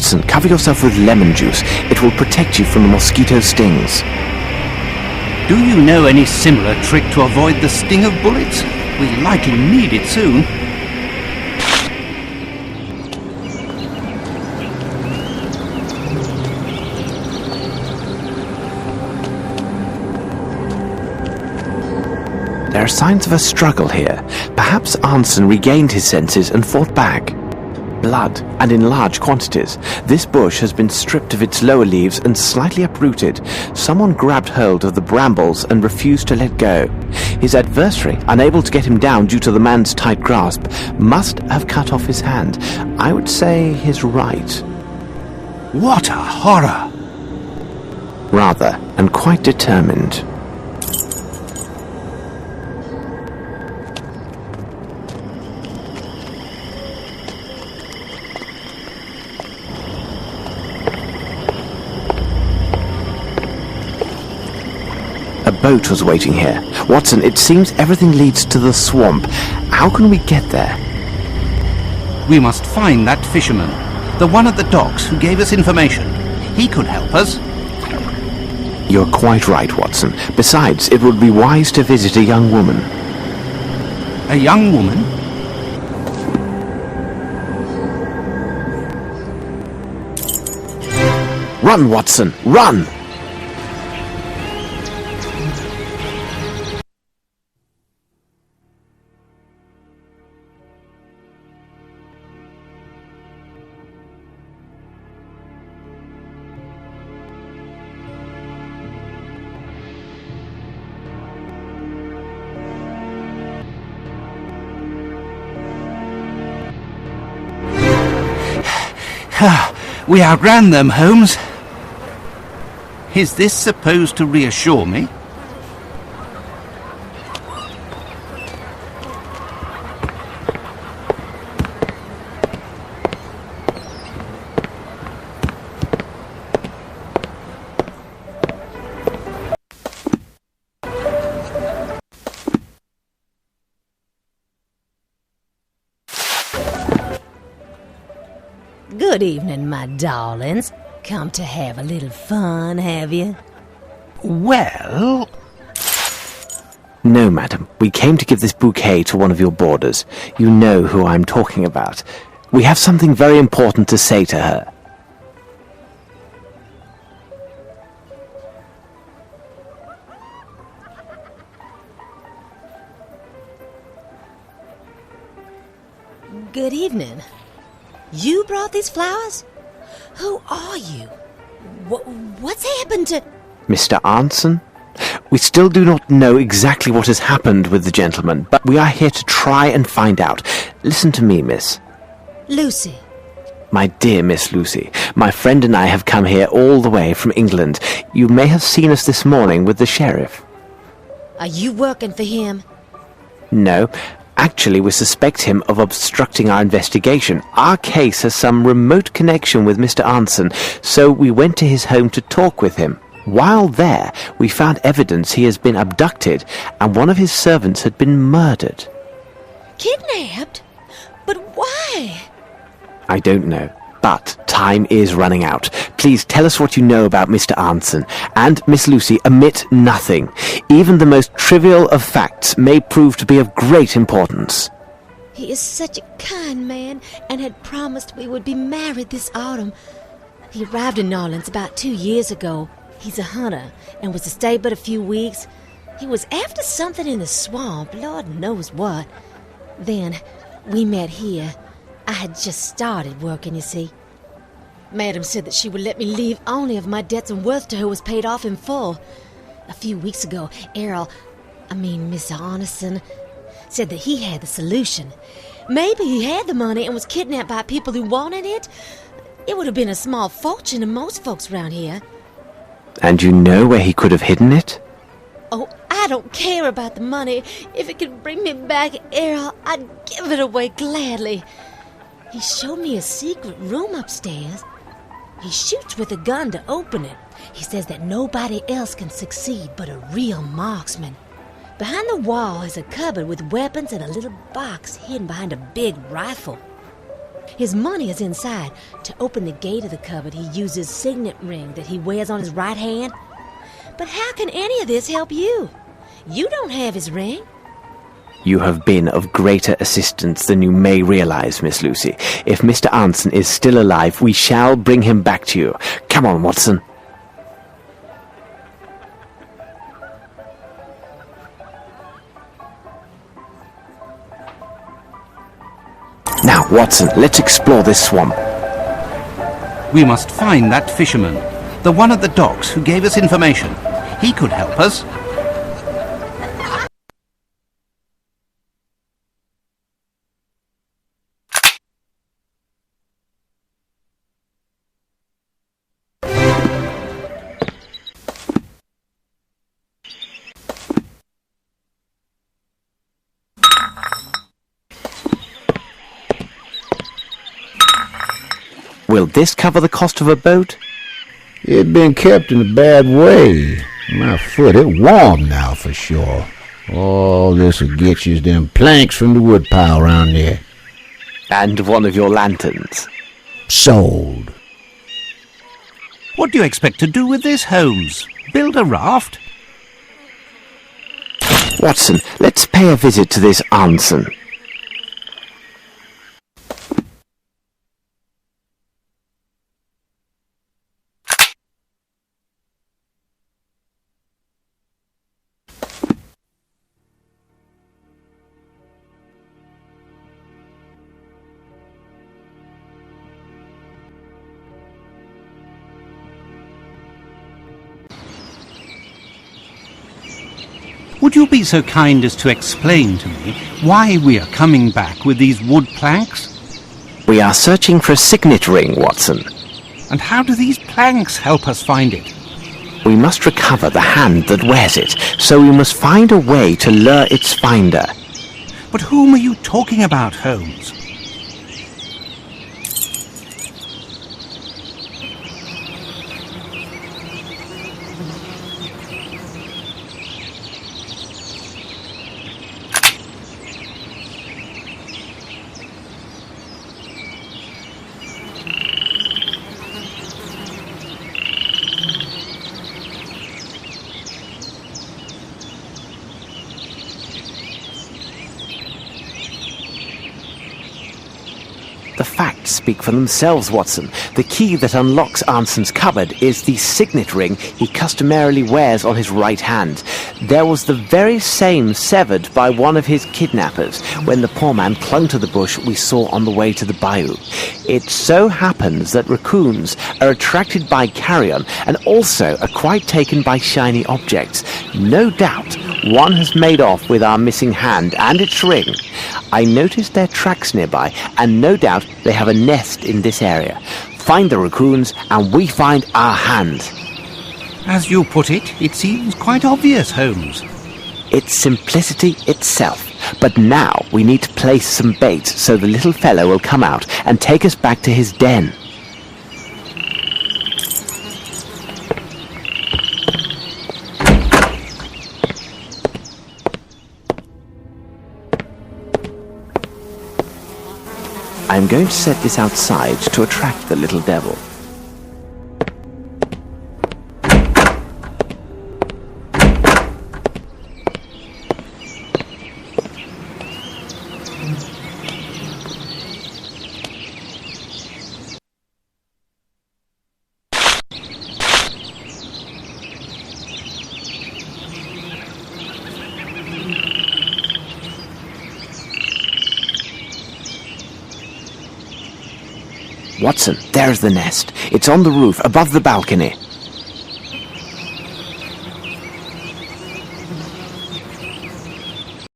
Watson, cover yourself with lemon juice. It will protect you from the mosquito stings. Do you know any similar trick to avoid the sting of bullets? We'll likely need it soon. There are signs of a struggle here. Perhaps Arneson regained his senses and fought back. Blood, and in large quantities. This bush has been stripped of its lower leaves and slightly uprooted. Someone grabbed hold of the brambles and refused to let go. His adversary, unable to get him down due to the man's tight grasp, must have cut off his hand. I would say his right. What a horror! Rather, and quite determined. A boat was waiting here. Watson, it seems everything leads to the swamp. How can we get there? We must find that fisherman, the one at the docks who gave us information. He could help us. You're quite right, Watson. Besides, it would be wise to visit a young woman. A young woman? Run, Watson, run! We outran them, Holmes. Is this supposed to reassure me? Good evening, my darlings. Come to have a little fun, have you? Well... No, madam. We came to give this bouquet to one of your boarders. You know who I'm talking about. We have something very important to say to her. Good evening. You brought these flowers? Who are you? What's happened to... Mr. Arneson? We still do not know exactly what has happened with the gentleman, but we are here to try and find out. Listen to me, miss. Lucy. My dear Miss Lucy, my friend and I have come here all the way from England. You may have seen us this morning with the sheriff. Are you working for him? No. Actually, we suspect him of obstructing our investigation. Our case has some remote connection with Mr. Arneson, so we went to his home to talk with him. While there, we found evidence he has been abducted, and one of his servants had been murdered. Kidnapped? But why? I don't know, but time is running out. Please tell us what you know about Mr. Arneson, and, Miss Lucy, omit nothing. Even the most trivial of facts may prove to be of great importance. He is such a kind man, and had promised we would be married this autumn. He arrived in New Orleans about 2 years ago. He's a hunter, and was to stay but a few weeks. He was after something in the swamp, Lord knows what. Then, we met here. I had just started working, you see. Madam said that she would let me leave only if my debts and worth to her was paid off in full. A few weeks ago, Mr. Arneson, said that he had the solution. Maybe he had the money and was kidnapped by people who wanted it. It would have been a small fortune to most folks around here. And you know where he could have hidden it? Oh, I don't care about the money. If it could bring me back, Errol, I'd give it away gladly. He showed me a secret room upstairs. He shoots with a gun to open it. He says that nobody else can succeed but a real marksman. Behind the wall is a cupboard with weapons and a little box hidden behind a big rifle. His money is inside. To open the gate of the cupboard, he uses signet ring that he wears on his right hand. But how can any of this help you? You don't have his ring. You have been of greater assistance than you may realize, Miss Lucy. If Mr. Arneson is still alive, we shall bring him back to you. Come on, Watson. Now, Watson, let's explore this swamp. We must find that fisherman, the one at the docks who gave us information. He could help us. Will this cover the cost of a boat? It been kept in a bad way. My foot, it warm now for sure. All this'll get you is them planks from the wood pile around there. And one of your lanterns. Sold. What do you expect to do with this, Holmes? Build a raft? Watson, let's pay a visit to this Arneson. Would you be so kind as to explain to me why we are coming back with these wood planks? We are searching for a signet ring, Watson. And how do these planks help us find it? We must recover the hand that wears it, so we must find a way to lure its finder. But whom are you talking about, Holmes? The facts speak for themselves, Watson. The key that unlocks Arneson's cupboard is the signet ring he customarily wears on his right hand. There was the very same severed by one of his kidnappers when the poor man clung to the bush we saw on the way to the bayou. It so happens that raccoons are attracted by carrion and also are quite taken by shiny objects. No doubt one has made off with our missing hand and its ring. I noticed their tracks nearby, and no doubt they have a nest in this area. Find the raccoons, and we find our hand. As you put it, it seems quite obvious, Holmes. It's simplicity itself. But now we need to place some bait so the little fellow will come out and take us back to his den. I'm going to set this outside to attract the little devil. Watson, there's the nest. It's on the roof, above the balcony.